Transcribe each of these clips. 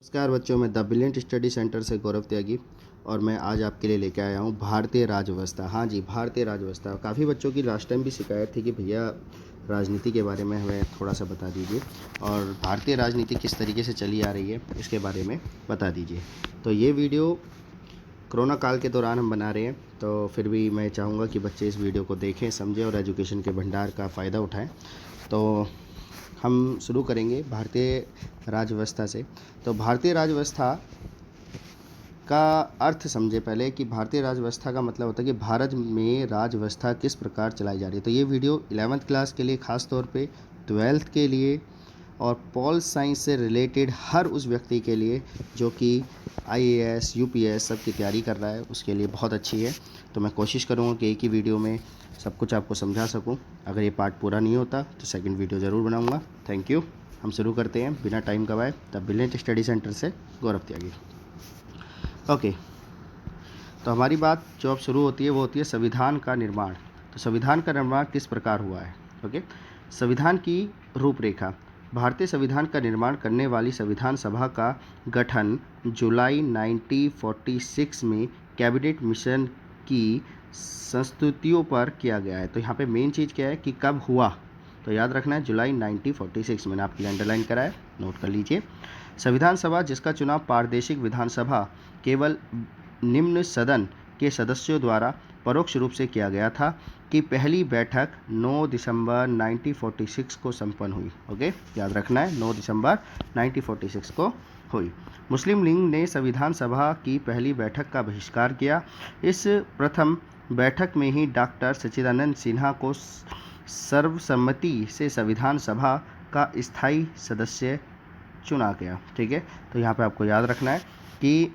नमस्कार बच्चों, मैं द ब्रिलियंट स्टडी सेंटर से गौरव त्यागी और मैं आज आपके लिए लेके आया हूँ भारतीय राजव्यवस्था। हाँ जी, भारतीय राजव्यवस्था। काफ़ी बच्चों की लास्ट टाइम भी शिकायत थी कि भैया राजनीति के बारे में हमें थोड़ा सा बता दीजिए और भारतीय राजनीति किस तरीके से चली आ रही है इसके बारे में बता दीजिए। तो ये वीडियो कोरोना काल के दौरान हम बना रहे हैं, तो फिर भी मैं चाहूँगा कि बच्चे इस वीडियो को देखें, समझें और एजुकेशन के भंडार का फ़ायदा उठाएँ। तो हम शुरू करेंगे भारतीय राजव्यवस्था से। तो भारतीय राजव्यवस्था का अर्थ समझे पहले कि भारतीय राजव्यवस्था का मतलब होता है कि भारत में राजव्यवस्था किस प्रकार चलाई जा रही है। तो ये वीडियो 11th क्लास के लिए, ख़ास तौर पे 12th के लिए और पॉल साइंस से रिलेटेड हर उस व्यक्ति के लिए जो कि IAS UPS सब की तैयारी कर रहा है, उसके लिए बहुत अच्छी है। तो मैं कोशिश करूँगा कि एक ही वीडियो में सब कुछ आपको समझा सकूं। अगर ये पार्ट पूरा नहीं होता तो सेकंड वीडियो ज़रूर बनाऊंगा। Thank you. हम शुरू करते हैं बिना टाइम गवाए द ब्रिलियंट स्टडी सेंटर से गौरव त्यागी। ओके, तो हमारी बात जो अब शुरू होती है वो होती है संविधान का निर्माण। तो संविधान का निर्माण किस प्रकार हुआ है। ओके, संविधान की रूपरेखा। भारतीय संविधान का निर्माण करने वाली संविधान सभा का गठन जुलाई 1946 में कैबिनेट मिशन की संस्तुतियों पर किया गया है। तो यहाँ पे मेन चीज़ क्या है कि कब हुआ, तो याद रखना है जुलाई 1946। मैंने आपके लिए अंडरलाइन करा है, नोट कर लीजिए। संविधान सभा जिसका चुनाव प्रादेशिक विधानसभा केवल निम्न सदन के सदस्यों द्वारा परोक्ष रूप से किया गया था कि पहली बैठक 9 दिसंबर 1946 को संपन्न हुई। ओके, याद रखना है 9 दिसंबर 1946 को हुई। मुस्लिम लीग ने संविधान सभा की पहली बैठक का बहिष्कार किया। इस प्रथम बैठक में ही डॉक्टर सच्चिदानंद सिन्हा को सर्वसम्मति से संविधान सभा का स्थायी सदस्य चुना गया। ठीक है, तो यहाँ पे आपको याद रखना है कि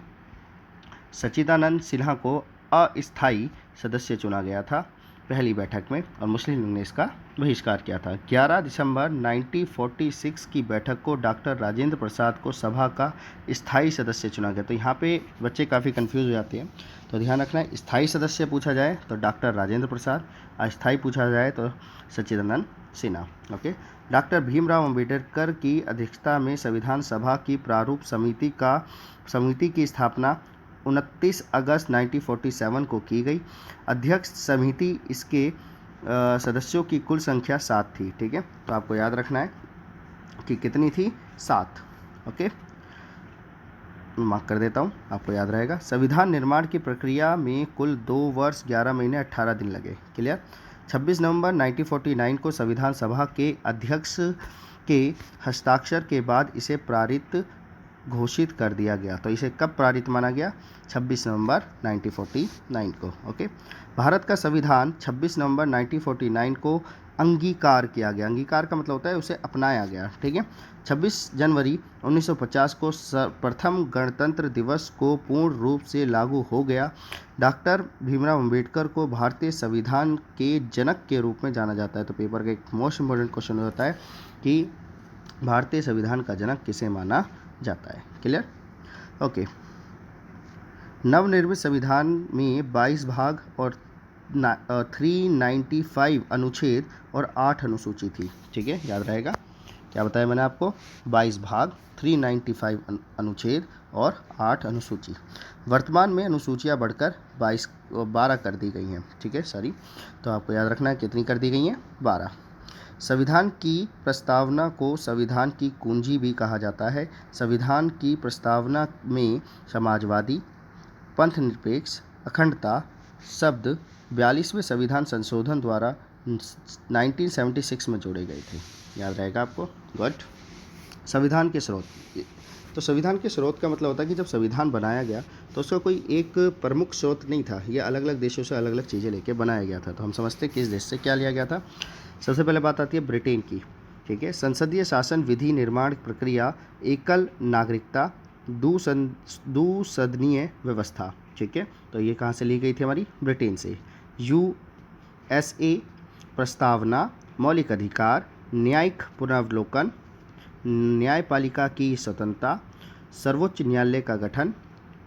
सच्चिदानंद सिन्हा को अस्थायी सदस्य चुना गया था पहली बैठक में और मुस्लिम लीग ने इसका बहिष्कार किया था। 11 दिसंबर 1946 की बैठक को डॉक्टर राजेंद्र प्रसाद को सभा का स्थायी सदस्य चुना गया। तो यहाँ पे बच्चे काफ़ी कंफ्यूज हो जाते हैं, तो ध्यान रखना है। स्थायी सदस्य पूछा जाए तो डॉक्टर राजेंद्र प्रसाद, अस्थायी पूछा जाए तो सच्चिदानंद सिन्हा। ओके, डॉक्टर भीमराव अंबेडकर की अध्यक्षता में संविधान सभा की प्रारूप समिति की स्थापना 29 अगस्त 1947 को की गई। अध्यक्ष समिति इसके सदस्यों की कुल संख्या 7 थी। ठीक है, तो आपको याद रखना है कि कितनी थी, 7। ओके, मार्क कर देता हूँ, आपको याद रहेगा। संविधान निर्माण की प्रक्रिया में कुल 2 वर्ष 11 महीने 18 दिन लगे। क्लियर। 26 नवंबर 1949 को संविधान सभा के अध्यक्ष के हस्ताक्षर के बाद इसे पारित घोषित कर दिया गया। तो इसे कब पारित माना गया, 26 नवंबर 1949 को। ओके, भारत का संविधान 26 नवंबर 1949 को अंगीकार किया गया। अंगीकार का मतलब होता है उसे अपनाया गया। ठीक है, 26 जनवरी 1950 को प्रथम गणतंत्र दिवस को पूर्ण रूप से लागू हो गया। डॉक्टर भीमराव अंबेडकर को भारतीय संविधान के जनक के रूप में जाना जाता है। तो पेपर का एक मोस्ट इम्पोर्टेंट क्वेश्चन होता है कि भारतीय संविधान का जनक किसे माना जाता है। क्लियर। ओके, नवनिर्मित संविधान में 22 भाग और 395 अनुच्छेद और 8 अनुसूची थी। ठीक है, याद रहेगा। क्या बताया मैंने आपको, 22 भाग, 395 अनुच्छेद और 8 अनुसूची। वर्तमान में अनुसूचियां बढ़कर 12 कर दी गई हैं। ठीक है, सॉरी, तो आपको याद रखना है कितनी कर दी गई हैं, 12। संविधान की प्रस्तावना को संविधान की कुंजी भी कहा जाता है। संविधान की प्रस्तावना में समाजवादी, पंथनिरपेक्ष, अखंडता शब्द 42वें संविधान संशोधन द्वारा 1976 में जोड़े गए थे। याद रहेगा आपको। गुड। संविधान के स्रोत। तो संविधान के स्रोत का मतलब होता है कि जब संविधान बनाया गया तो उसका कोई एक प्रमुख स्रोत नहीं था, ये अलग अलग देशों से अलग अलग चीज़ें लेके बनाया गया था। तो हम समझते हैं किस देश से क्या लिया गया था। सबसे पहले बात आती है ब्रिटेन की। ठीक है, संसदीय शासन विधि निर्माण प्रक्रिया, एकल नागरिकता, दुसदनीय व्यवस्था। ठीक है, तो ये कहाँ से ली गई थी, हमारी ब्रिटेन से। USA प्रस्तावना, मौलिक अधिकार, न्यायिक पुनरावलोकन, न्यायपालिका की स्वतंत्रता, सर्वोच्च न्यायालय का गठन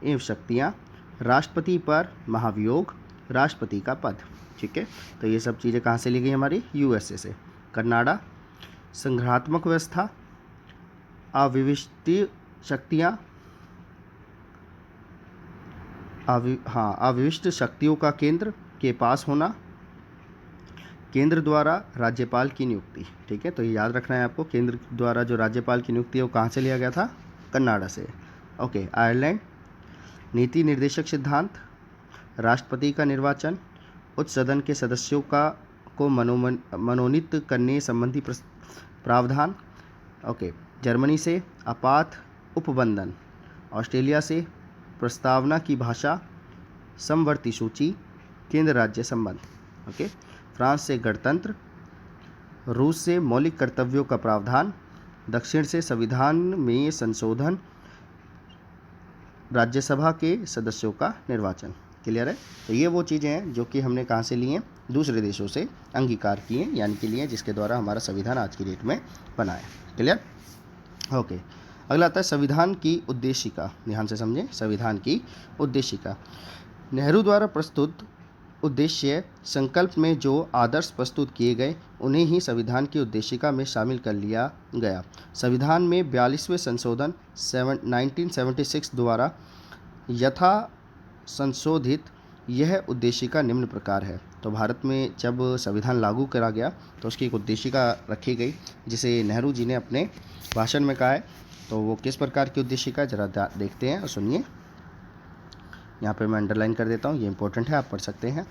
एवं शक्तियाँ, राष्ट्रपति पर महाभियोग, राष्ट्रपति का पद। ठीक है, तो ये सब चीज़ें कहाँ से ली गई, हमारी USA से। कनाडा, संघात्मक व्यवस्था, अविभजित शक्तियाँ, अविशिष्ट शक्तियों का केंद्र के पास होना, केंद्र द्वारा राज्यपाल की नियुक्ति। ठीक है, तो ये याद रखना है आपको, केंद्र द्वारा जो राज्यपाल की नियुक्ति है वो कहाँ से लिया गया था? कनाडा से। ओके, आयरलैंड, नीति निर्देशक सिद्धांत, राष्ट्रपति का निर्वाचन, उच्च सदन के सदस्यों को मनोनीत करने संबंधी प्रावधान। ओके, जर्मनी से आपात उपबंधन, ऑस्ट्रेलिया से प्रस्तावना की भाषा, समवर्ती सूची, केंद्र राज्य संबंध। ओके, फ्रांस से गणतंत्र, रूस से मौलिक कर्तव्यों का प्रावधान, दक्षिण से संविधान में संशोधन, राज्यसभा के सदस्यों का निर्वाचन। क्लियर है? तो ये वो चीज़ें हैं जो कि हमने कहाँ से लिए हैं? दूसरे देशों से अंगीकार किए, यानी कि लिए, जिसके द्वारा हमारा संविधान आज की डेट में बना है। क्लियर? ओके, अगला आता है संविधान की उद्देशिका। ध्यान से समझें, संविधान की उद्देशिका। नेहरू द्वारा प्रस्तुत उद्देश्य संकल्प में जो आदर्श प्रस्तुत किए गए उन्हें ही संविधान की उद्देशिका में शामिल कर लिया गया। संविधान में 42वें संशोधन 1976 द्वारा यथा संशोधित यह उद्देशिका निम्न प्रकार है। तो भारत में जब संविधान लागू करा गया तो उसकी एक उद्देशिका रखी गई, जिसे नेहरू जी ने अपने भाषण में कहा है। तो वो किस प्रकार की उद्देशिका, जरा देखते हैं और सुनिए। यहाँ पे मैं अंडरलाइन कर देता हूँ, ये इंपॉर्टेंट है, आप पढ़ सकते हैं।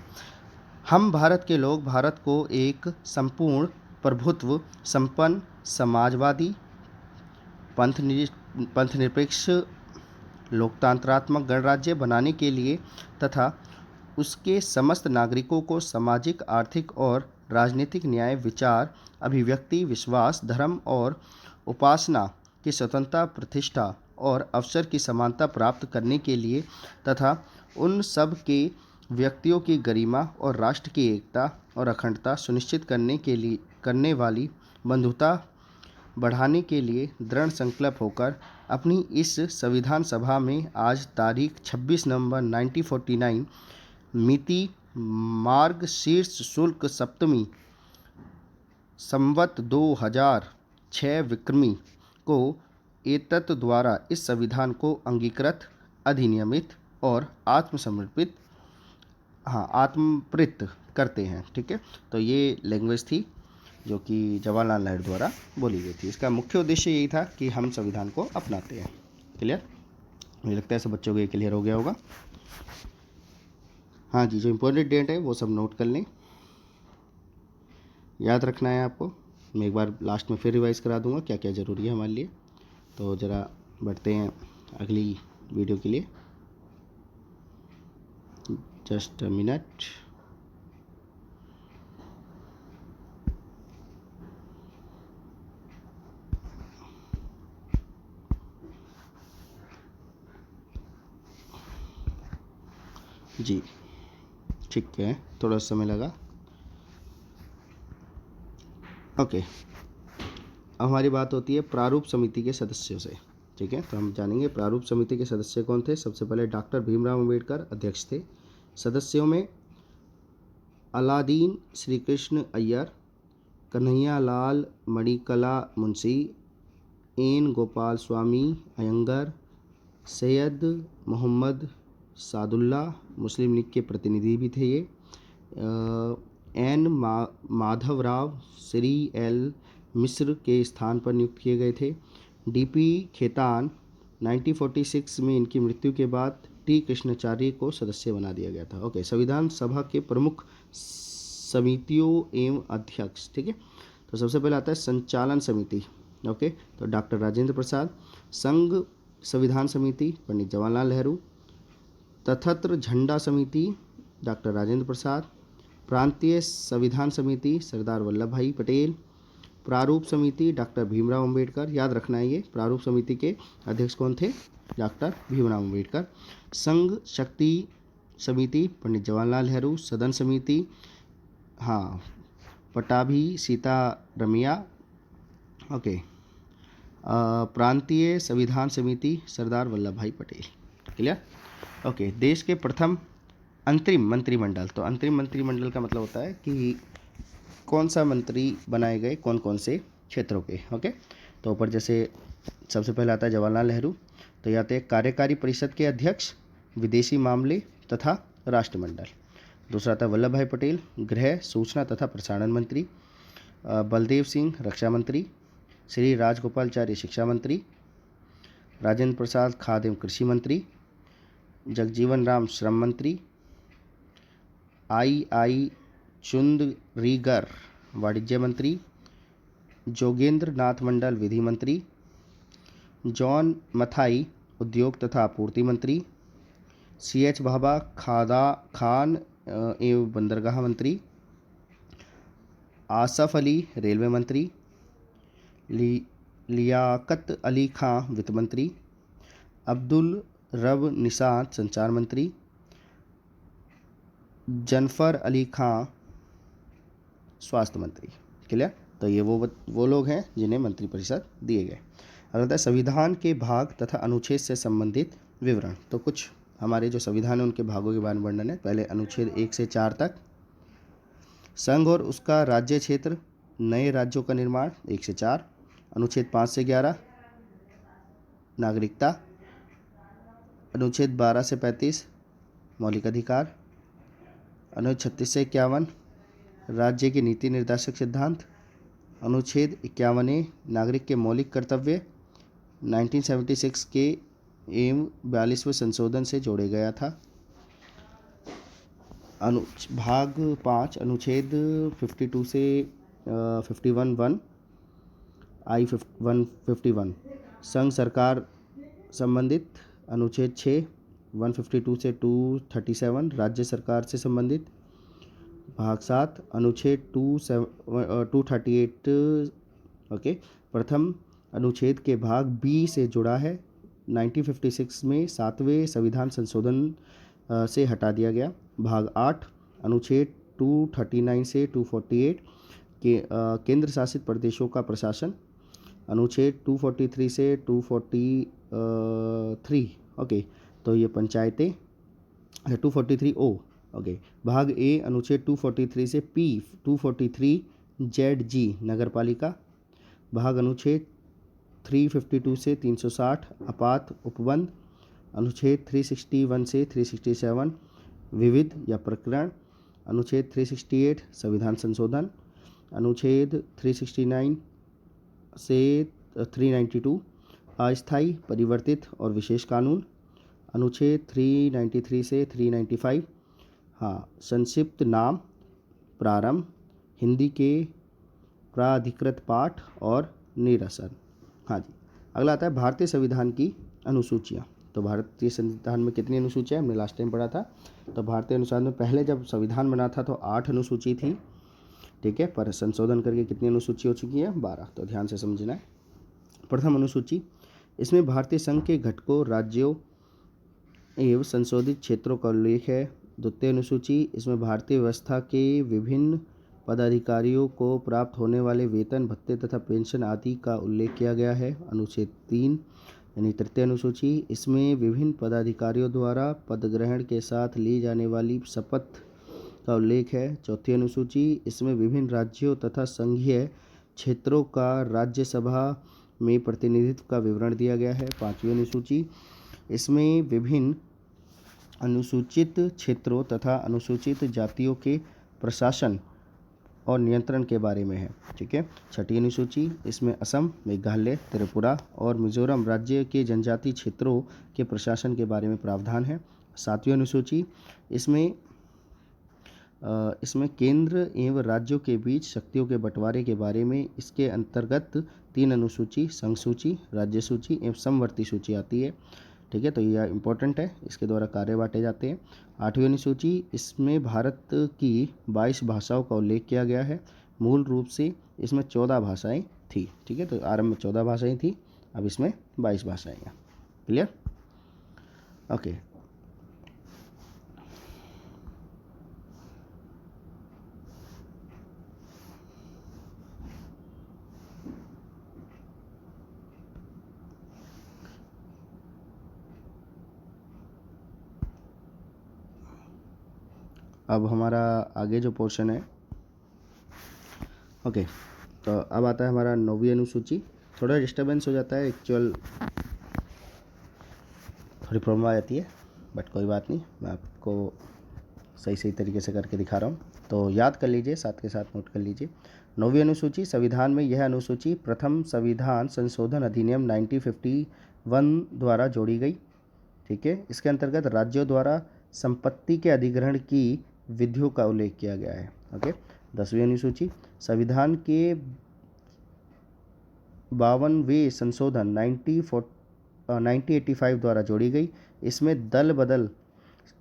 हम भारत के लोग भारत को एक संपूर्ण प्रभुत्व संपन्न समाजवादी पंथनिरपेक्ष लोकतंत्रात्मक गणराज्य बनाने के लिए तथा उसके समस्त नागरिकों को सामाजिक, आर्थिक और राजनीतिक न्याय, विचार, अभिव्यक्ति, विश्वास, धर्म और उपासना की स्वतंत्रता, प्रतिष्ठा और अवसर की समानता प्राप्त करने के लिए तथा उन सब के व्यक्तियों की गरिमा और राष्ट्र की एकता और अखंडता सुनिश्चित करने वाली बंधुता बढ़ाने के लिए दृढ़ संकल्प होकर अपनी इस संविधान सभा में आज तारीख 26 नवंबर 1949 मिति मार्गशीर्ष शुक्ल सप्तमी संवत 2006 विक्रमी को एतत् द्वारा इस संविधान को अंगीकृत, अधिनियमित और आत्मप्रीत करते हैं। ठीक है, तो ये लैंग्वेज थी जो कि जवाहरलाल नेहरू द्वारा बोली गई थी। इसका मुख्य उद्देश्य यही था कि हम संविधान को अपनाते हैं। क्लियर? मुझे लगता है सब बच्चों को ये क्लियर हो गया होगा। हाँ जी, जो इम्पोर्टेंट डेट है वो सब नोट कर लें, याद रखना है आपको। मैं एक बार लास्ट में फिर रिवाइज़ करा दूंगा क्या क्या ज़रूरी है हमारे लिए। तो ज़रा बढ़ते हैं अगली वीडियो के लिए। Just a minute. जी ठीक है, थोड़ा समय लगा। ओके, अब हमारी बात होती है प्रारूप समिति के सदस्यों से। ठीक है, तो हम जानेंगे प्रारूप समिति के सदस्य कौन थे। सबसे पहले डॉक्टर भीमराव अम्बेडकर अध्यक्ष थे। सदस्यों में अलादीन श्री कृष्ण अय्यर, कन्हैया लाल मणिकला मुंशी, एन गोपाल स्वामी अयंगर, सैयद मोहम्मद सादुल्ला, मुस्लिम लीग के प्रतिनिधि भी थे ये, एन माधवराव, श्री एल मिश्र के स्थान पर नियुक्त किए गए थे। डीपी खेतान 1946 में इनकी मृत्यु के बाद टी कृष्णाचार्य को सदस्य बना दिया गया था। ओके, संविधान सभा के प्रमुख समितियों एवं अध्यक्ष। ठीक है, तो सबसे पहले आता है संचालन समिति। ओके, तो डॉक्टर राजेंद्र प्रसाद, संघ संविधान समिति पंडित जवाहरलाल नेहरू, तथत्र झंडा समिति डॉक्टर राजेंद्र प्रसाद, प्रांतीय संविधान समिति सरदार वल्लभ भाई पटेल, प्रारूप समिति डॉक्टर भीमराव अम्बेडकर। याद रखना है ये प्रारूप समिति के अध्यक्ष कौन थे? डॉक्टर भीमराव अम्बेडकर। संघ शक्ति समिति पंडित जवाहरलाल नेहरू। सदन समिति पटाभी सीतारमैया। ओके, प्रांतीय संविधान समिति सरदार वल्लभ भाई पटेल। क्लियर? ओके, देश के प्रथम अंतरिम मंत्रिमंडल। तो अंतरिम मंत्रिमंडल का मतलब होता है कि कौन सा मंत्री बनाए गए कौन कौन से क्षेत्रों के। ओके, तो ऊपर जैसे सबसे पहले आता है जवाहरलाल नेहरू, तो ये आते हैं कार्यकारी परिषद के अध्यक्ष, विदेशी मामले तथा राष्ट्रमंडल। दूसरा था वल्लभ भाई पटेल, गृह, सूचना तथा प्रसारण मंत्री। बलदेव सिंह, रक्षा मंत्री। श्री राजगोपालचारी, शिक्षा मंत्री। राजेंद्र प्रसाद, खाद्य एवं कृषि मंत्री। जगजीवन राम, श्रम मंत्री। आई चुंदरीगर, वाणिज्य मंत्री। जोगेंद्र नाथ मंडल, विधि मंत्री। जॉन मथाई, उद्योग तथा आपूर्ति मंत्री। CH भाभा, खान एवं बंदरगाह मंत्री। आसफ अली, रेलवे मंत्री। लियाकत अली खां, वित्त मंत्री। अब्दुल रब निसात, संचार मंत्री। जनफर अली खां, स्वास्थ्य मंत्री। क्लियर। तो ये वो लोग हैं जिन्हें मंत्रिपरिषद दिए गए। अगला है संविधान के भाग तथा अनुच्छेद से संबंधित विवरण। तो कुछ हमारे जो संविधान है उनके भागों के बारे में वर्णन है। पहले अनुच्छेद 1 से 4 तक। संघ और उसका राज्य क्षेत्र, नए राज्यों का निर्माण, 1 से 4। अनुच्छेद 5 से 11, नागरिकता। अनुच्छेद 12 से 35, मौलिक अधिकार। अनुच्छेद 36 से 51, राज्य के नीति निर्देशक सिद्धांत। अनुच्छेद 51A, नागरिक के मौलिक कर्तव्य 1976 के एवं 42वें संशोधन से जोड़े गया था। भाग 5, अनुच्छेद 52 से 51(1), I-151 संघ सरकार संबंधित। अनुच्छेद 6, 152 से 237 राज्य सरकार से संबंधित। भाग 7, अनुच्छेद 238 ओके प्रथम अनुच्छेद के भाग बी से जुड़ा है। 1956 में 7वें संविधान संशोधन से हटा दिया गया। भाग 8, अनुच्छेद 239 से 248 के केंद्र शासित प्रदेशों का प्रशासन। अनुच्छेद 243 से 243 ओके तो ये पंचायतें। 243O okay. भाग ए, अनुच्छेद 243 से P 243 ZG नगरपालिका। भाग अनुच्छेद 352 से 360 आपात उपबंध। अनुच्छेद 361 से 367 विविध या प्रकरण। अनुच्छेद 368 संविधान संशोधन। अनुच्छेद 369 से 392 अस्थायी, परिवर्तित और विशेष कानून। अनुच्छेद 393 से 395 संक्षिप्त नाम, प्रारंभ, हिंदी के प्राधिकृत पाठ और निरसन। जी। अगला आता है भारतीय संविधान की अनुसूचियाँ। तो भारतीय संविधान में कितनी अनुसूचियाँ हमने लास्ट टाइम पढ़ा था। तो भारतीय अनुसार में पहले जब संविधान बना था तो 8 अनुसूची थी, ठीक है। पर संशोधन करके कितनी अनुसूची हो चुकी है, 12। तो ध्यान से समझना है। प्रथम अनुसूची, इसमें भारतीय संघ के घटकों, राज्यों एवं संशोधित क्षेत्रों का उल्लेख है। द्वितीय अनुसूची, इसमें भारतीय व्यवस्था के विभिन्न पदाधिकारियों को प्राप्त होने वाले वेतन, भत्ते तथा पेंशन आदि का उल्लेख किया गया है। अनुच्छेद 3 यानी तृतीय अनुसूची, इसमें विभिन्न पदाधिकारियों द्वारा पदग्रहण के साथ ली जाने वाली शपथ का उल्लेख है। चौथी अनुसूची, इसमें विभिन्न राज्यों तथा संघीय क्षेत्रों का राज्यसभा में प्रतिनिधित्व का विवरण दिया गया है। पांचवी अनुसूची, इसमें विभिन्न अनुसूचित क्षेत्रों तथा अनुसूचित जातियों के प्रशासन और नियंत्रण के बारे में है, ठीक है। छठी अनुसूची, इसमें असम, मेघालय, त्रिपुरा और मिजोरम राज्य के जनजातीय क्षेत्रों के प्रशासन के बारे में प्रावधान है। सातवीं अनुसूची, इसमें केंद्र एवं राज्यों के बीच शक्तियों के बंटवारे के बारे में इसके अंतर्गत 3 अनुसूची, संघ सूची, राज्य सूची एवं समवर्ती सूची आती है, ठीक है। तो यह इम्पोर्टेंट है, इसके द्वारा कार्य बांटे जाते हैं। आठवीं अनुसूची, इसमें भारत की 22 भाषाओं का उल्लेख किया गया है। मूल रूप से इसमें 14 भाषाएं थी, ठीक है। तो आरंभ में 14 भाषाएं थी, अब इसमें 22 भाषाएं हैं। Clear, okay. अब हमारा आगे जो पोर्शन है, ओके, तो अब आता है हमारा 9वीं अनुसूची। थोड़ा डिस्टर्बेंस हो जाता है, एक्चुअल थोड़ी प्रॉब्लम आ जाती है, बट कोई बात नहीं, मैं आपको सही तरीके से करके दिखा रहा हूँ। तो याद कर लीजिए, साथ के साथ नोट कर लीजिए। 9वीं अनुसूची, संविधान में यह अनुसूची प्रथम संविधान संशोधन अधिनियम 1951 द्वारा जोड़ी गई। ठीक है, इसके अंतर्गत राज्यों द्वारा संपत्ति के अधिग्रहण की विधियों का उल्लेख किया गया है। ओके। 10वीं अनुसूची, संविधान के 52वें संशोधन 1985 द्वारा जोड़ी गई। इसमें दल बदल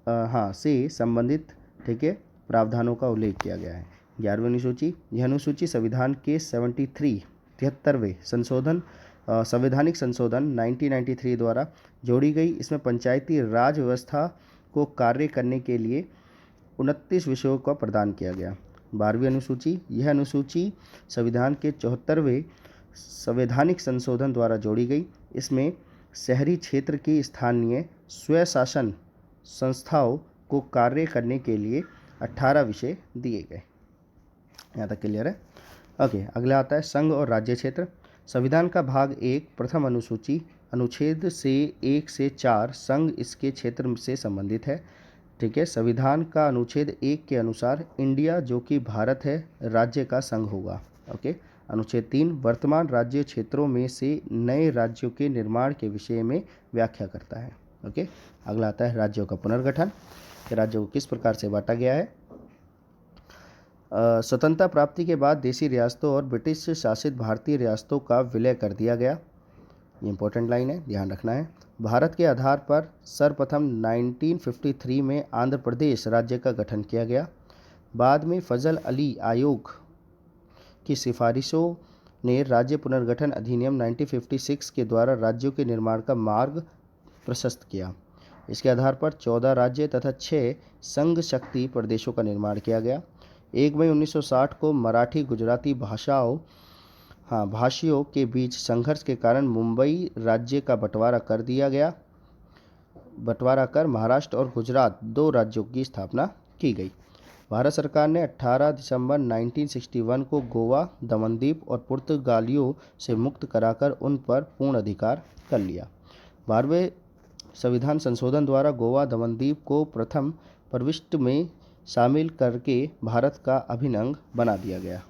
से संबंधित, ठीक है, प्रावधानों का उल्लेख किया गया है। 11वीं अनुसूची, यह अनुसूची संविधान के 73वें संशोधन संवैधानिक संशोधन 1993 द्वारा जोड़ी गई। इसमें पंचायती राज व्यवस्था को कार्य करने के लिए 29 विषयों का प्रदान किया गया। 12वीं अनुसूची, यह अनुसूची संविधान के 74वें संवैधानिक संशोधन द्वारा जोड़ी गई। इसमें शहरी क्षेत्र की स्थानीय स्वशासन संस्थाओं को कार्य करने के लिए 18 विषय दिए गए। यहाँ तक क्लियर है? ओके। अगला आता है संघ और राज्य क्षेत्र। संविधान का भाग 1 प्रथम अनुसूची अनुच्छेद से 1 से 4 संघ इसके क्षेत्र से संबंधित है। ठीक है, संविधान का अनुच्छेद 1 के अनुसार इंडिया, जो कि भारत है, राज्य का संघ होगा। ओके। अनुच्छेद 3 वर्तमान राज्य क्षेत्रों में से नए राज्यों के निर्माण के विषय में व्याख्या करता है। ओके। अगला आता है राज्यों का पुनर्गठन, कि राज्यों को किस प्रकार से बांटा गया है। स्वतंत्रता प्राप्ति के बाद देशी रियासतों और ब्रिटिश शासित भारतीय रियासतों का विलय कर दिया गया। ये इंपॉर्टेंट लाइन है, ध्यान रखना है। भारत के आधार पर सर्वप्रथम 1953 में आंध्र प्रदेश राज्य का गठन किया गया। बाद में फजल अली आयोग की सिफारिशों ने राज्य पुनर्गठन अधिनियम 1956 के द्वारा राज्यों के निर्माण का मार्ग प्रशस्त किया। इसके आधार पर 14 राज्य तथा 6 संघ शक्ति प्रदेशों का निर्माण किया गया। 1 मई 1960 को मराठी गुजराती भाषियों के बीच संघर्ष के कारण मुंबई राज्य का बंटवारा कर महाराष्ट्र और गुजरात 2 राज्यों की स्थापना की गई। भारत सरकार ने 18 दिसंबर 1961 को गोवा, दमनदीप और पुर्तगालियों से मुक्त कराकर उन पर पूर्ण अधिकार कर लिया। 12वें संविधान संशोधन द्वारा गोवा, दमनदीप को प्रथम प्रविष्टि में शामिल करके भारत का अभिन्न अंग बना दिया गया।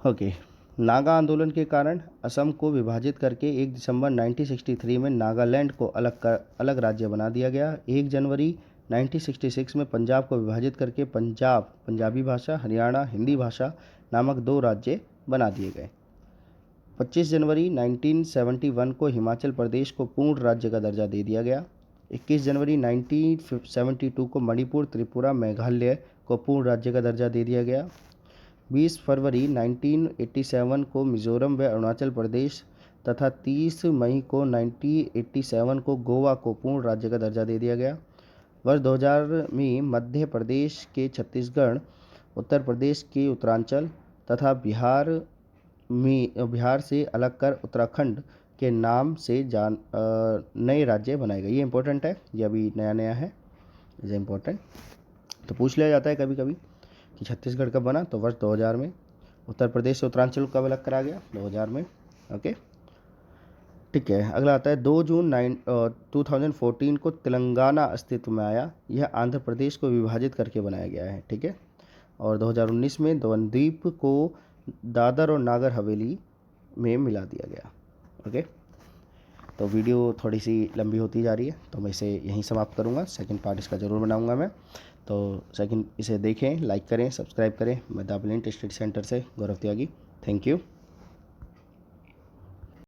ओके। नागा आंदोलन के कारण असम को विभाजित करके 1 दिसंबर 1963 में नागालैंड को अलग राज्य बना दिया गया। 1 जनवरी 1966 में पंजाब को विभाजित करके पंजाब पंजाबी भाषा, हरियाणा हिंदी भाषा नामक 2 राज्य बना दिए गए। 25 जनवरी 1971 को हिमाचल प्रदेश को पूर्ण राज्य का दर्जा दे दिया गया। 21 जनवरी 1972 को मणिपुर, त्रिपुरा, मेघालय को पूर्ण राज्य का दर्जा दे दिया गया। 20 फरवरी 1987 को मिजोरम व अरुणाचल प्रदेश तथा 30 मई को 1987 को गोवा को पूर्ण राज्य का दर्जा दे दिया गया। वर्ष 2000 में मध्य प्रदेश के छत्तीसगढ़, उत्तर प्रदेश के उत्तरांचल तथा बिहार से अलग कर उत्तराखंड के नाम से नए राज्य बनाए गए। ये इंपॉर्टेंट है, ये अभी नया है, इज इम्पोर्टेंट। तो पूछ लिया जाता है कभी कभी कि छत्तीसगढ़ कब बना, तो वर्ष 2000 में। उत्तर प्रदेश से उत्तरांचल कब अलग करा गया, 2000 में। ओके, ठीक है। अगला आता है 2 जून 2014 को तेलंगाना अस्तित्व में आया। यह आंध्र प्रदेश को विभाजित करके बनाया गया है। ठीक है। और 2019 में द्वीप को दादर और नागर हवेली में मिला दिया गया। ओके, तो वीडियो थोड़ी सी लंबी होती जा रही है, तो मैं इसे यहीं समाप्त करूँगा। सेकंड पार्ट इसका ज़रूर बनाऊँगा मैं। तो सेकंड इसे देखें, लाइक करें, सब्सक्राइब करें। मैं द ब्रिलियंट स्टडी सेंटर से गौरव त्यागी। Thank you.